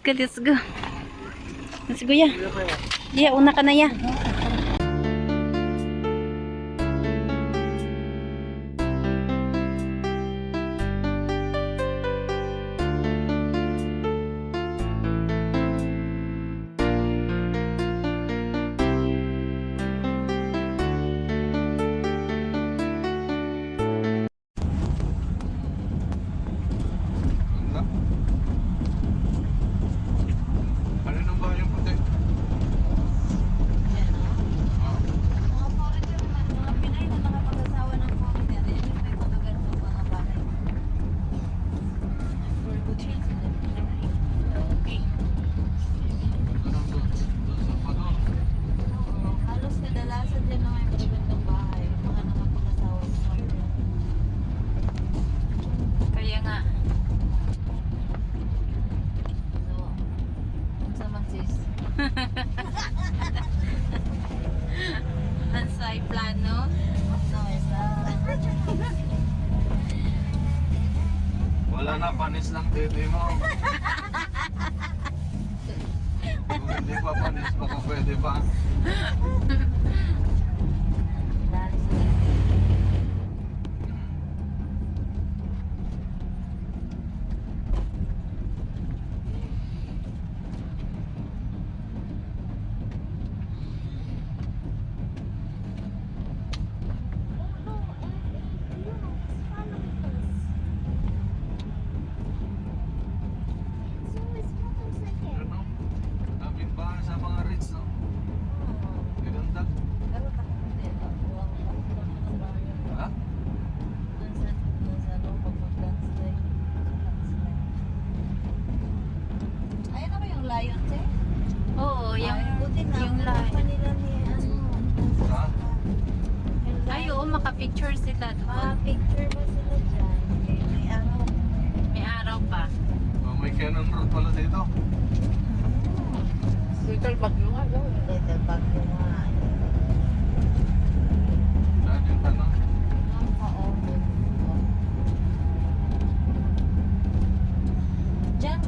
go, let's go. Let's go, ya. Ya, una ka na, ya. Ansay plano. Wala na, panis lang titi mo. Kung hindi pa panis, baka pwede pa. Oo, yung lion. Ay, oo, makapicture sila doon. Picture ba sila dyan? May araw. May araw pa. Oh, may Cannon Road pala dito. Little Baguio nga daw. Little Baguio nga. Saan yung tanong? Diyan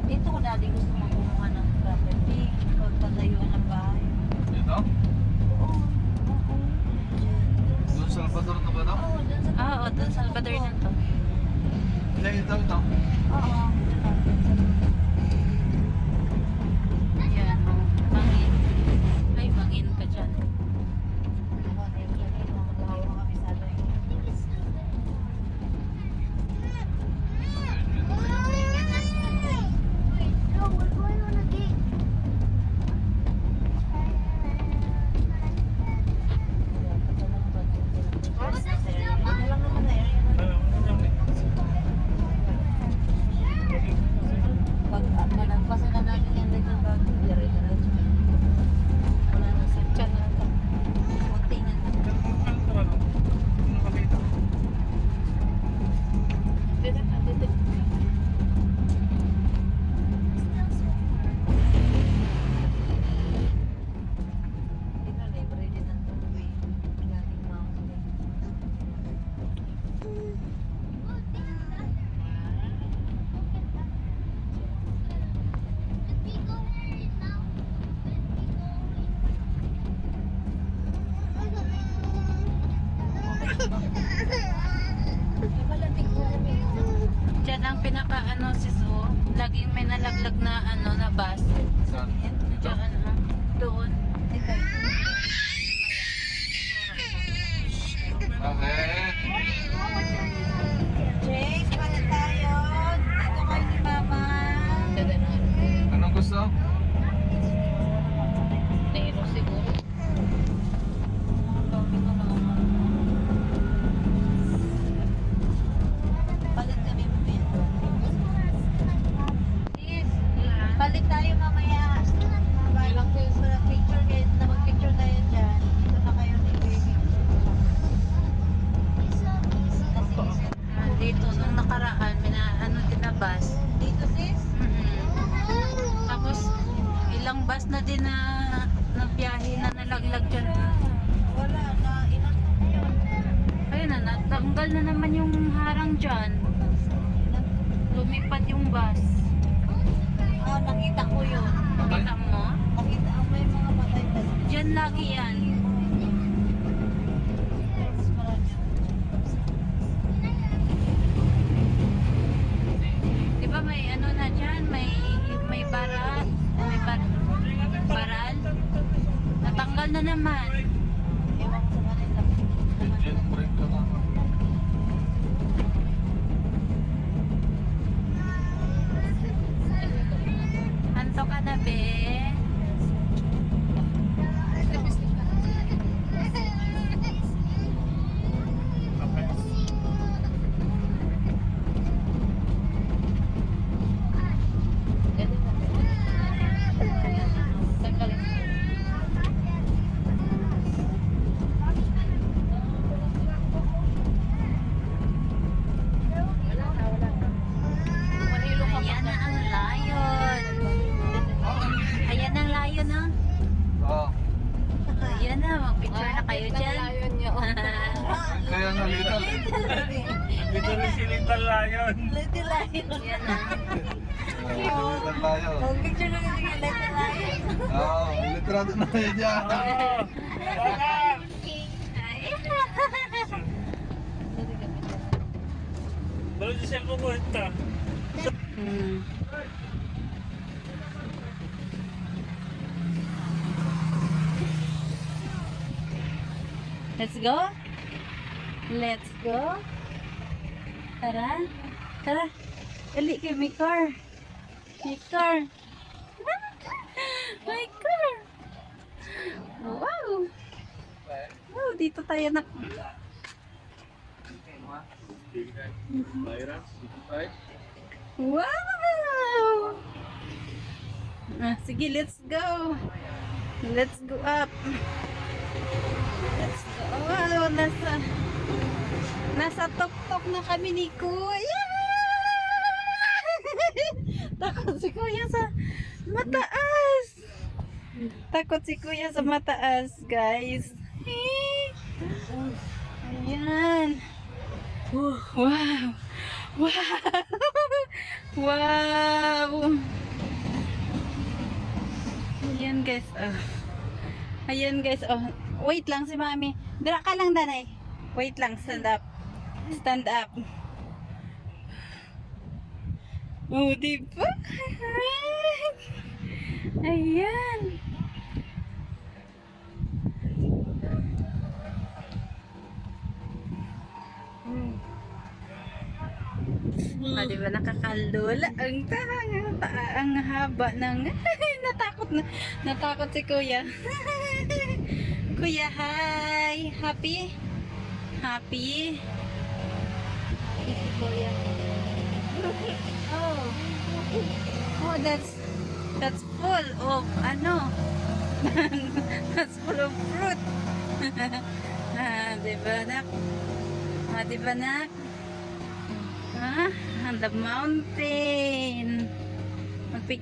dito ko dati gusto mo kumuha ng property. Pagpatayuan ng bahay. Dito? Oo. Doon Salvador na ba daw? Oo, dun sa Oo, doon Salvador na to. Hindi, ito. Oo. Ayan, oh. Bangin. Ay, bangin ka dyan. Dyan na to. Dito na, dito. Diyan ang pinaka ano sis oh, laging may nalaglag na ano na bus. Saan? Dito? Diyan doon. Bakit? Jace, pala tayo. Dito kayo ni Mama. Anong gusto? Nero siguro. Palit kami mamaya. Palit tayo mamaya. Balang kayo sa picture kayo na mag-picture tayo dyan. Dito na kayo ni baby. Dito nung nakaraan may na ano din na bus. Dito sis? Tapos ilang bus na din na biyahe na nalaglag dyan. Wala na. Ilan na yun? Ayun na, natanggal na naman yung harang dyan. Lumipad yung bus. nakita ko yun. Kita mo? Nakita ko may mga patay pa. Diyan lagi yan. Mas marami. Di ba may ano na dyan? May baral. Baral. Natanggal na naman. Ewan ko sa kanila. Jet break ka na. Anto ka na, be? Ayan na ang lion. Ayan ang lion, oh. Oo. Ayan na, mag-picture na kayo dyan. Kaya nga little. Dito rin si Little Lion. Little Lion. Ayan na. Little tayo. Ang picture na kasi Little Lion. Oo, literado na yun dyan. Oo. Wala. Baru di siya pumunta. Hmm. Let's go. Let's go. Tara. Tara. Dali kay may car. May car. May car. Wow. Wow, dito tayo na. Wow. Sige, let's go. Let's go up. Let's go. Wow, nasa tok-tok na kami ni Kuya. Takot si Kuya sa mataas. Takot si Kuya sa mataas, guys. Ayan. Wow. Wow. Wow. Ayan, guys. Ayan, guys. Oh, wait lang si Mami. Dira ka lang, Danay. Wait lang. Stand up. Stand up. Oh, diba? Ayan. Diba nakakalula ang haba ng natakot si Kuya. Kuya, hi. Happy? Happy? Si Kuya. Oh. Oh, that's full of ano? That's full of fruit. Diba, nak? Diba, nak? On the mountain. Magpic.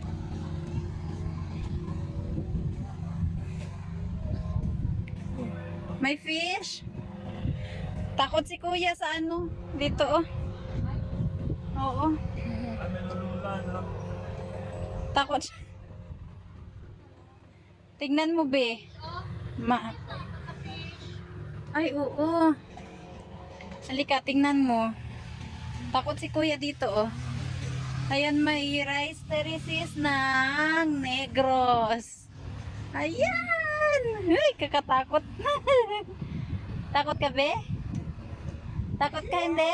May fish? Takot si Kuya sa ano? Dito, oh. Oo. Takot siya. Tingnan mo, be. Ay, oo. Halika, tingnan mo. Takot si Kuya dito, oh. Ayan, may rice terraces ng Negros. Ayan! Ay, kakatakot. Takot ka, be? Takot ka, hindi?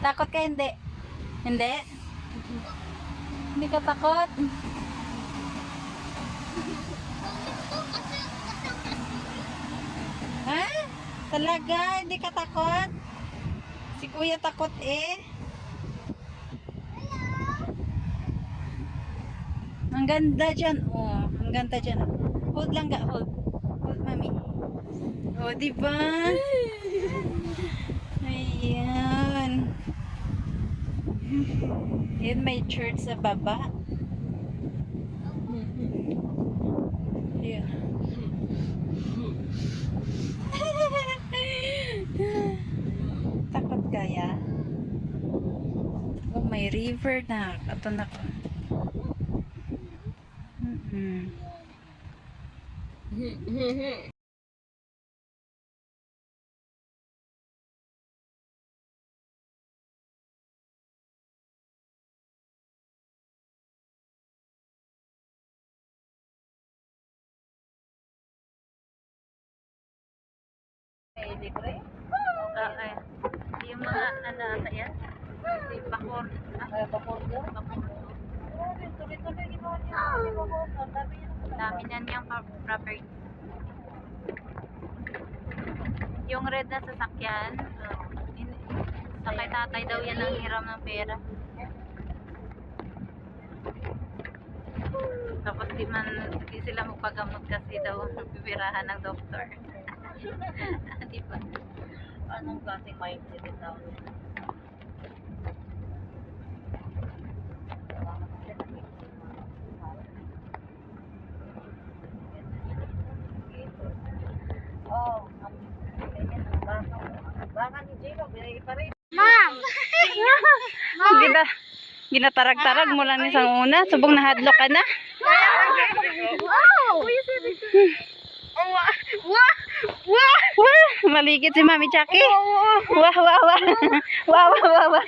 Takot ka, hindi? Hindi? Hindi ka takot? Ha? Talaga? Hindi ka takot? Si Kuya takot eh. Ang ganda dyan. Oh, ang ganda dyan. Hold lang ga. Hold. Hold, mami. Oh, diba? Ayan. Ayan, may church sa baba. Ayan. Takot kaya? Oh, may river na. Ito na ko. Hmm. Okay. Yung mga ano ata yan? Si Bakor. Bakor yun? Tuloy-tuloy ginawa niya. Ang dami yan. Dami na niyang property. Yung red na sasakyan, sa kay tatay daw yan ang hiram ng pera. Tapos di sila magpagamot kasi daw bibirahan ng doktor. Di ba? Anong klaseng mindset ito? Oh, baka ni Jiro, pa rin. Ginatarag-tarag mo lang isang una. Subong nahadlok ka na. Wah! Maligid si Mami Chucky. Wah! Wah! Wah! Wah! Wah! Wah! Wah!